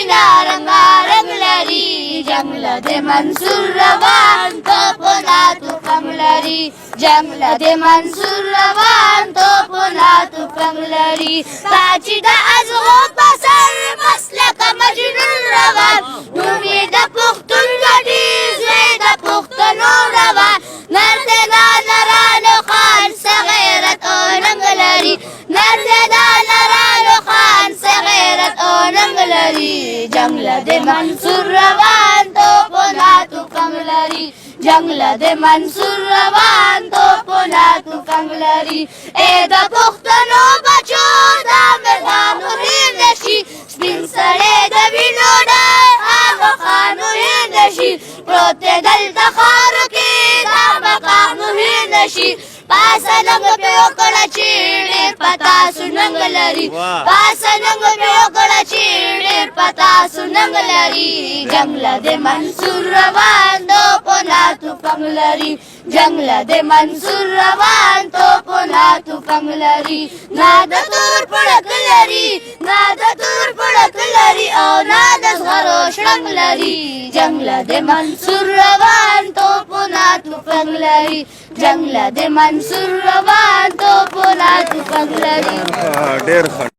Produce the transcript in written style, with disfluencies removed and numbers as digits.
وینا رنګارنګ لري جنګ له د منصور روان توپونه توپنګ لري جنګ له د منصور روان توپونه توپنګ لري تا چې د ازغو په سر مسلکه مجنون روان نوم یې د پښتون ګډي زوی د پښتنو روان نردنا نرانو خان څه غیرت او ننګ لري نردنا نرانو خان څه غیرت او ننګ لري جنګ له د منصور روان توپونه توپنګ لري جنګ له د منصور روان توپونه توپنګ لري ای د پښتنو بچو د مردانو هیر نشي سپین سړی د وینو ډک هغه خانو هیر نشي پروت دی دلته خاورو کې دا مقامو هیر نشي پاسه ننګ پې وکړه چې ډېر په تاسو ننګ لري پاسه ننګ پې وکړه چې ډېر په تاسو ننګ لري جنګ له د منصور روان توپونه توپنګ لري جنګ له د منصور روان توپونه توپنګ لري نه د تور پړک لري نه د تور پړک لري او نه د زغرو شړنګ لري جنګ له د منصور روان توپونه توپنګ لري جنګ له د منصور روان توپونه توپنګ لري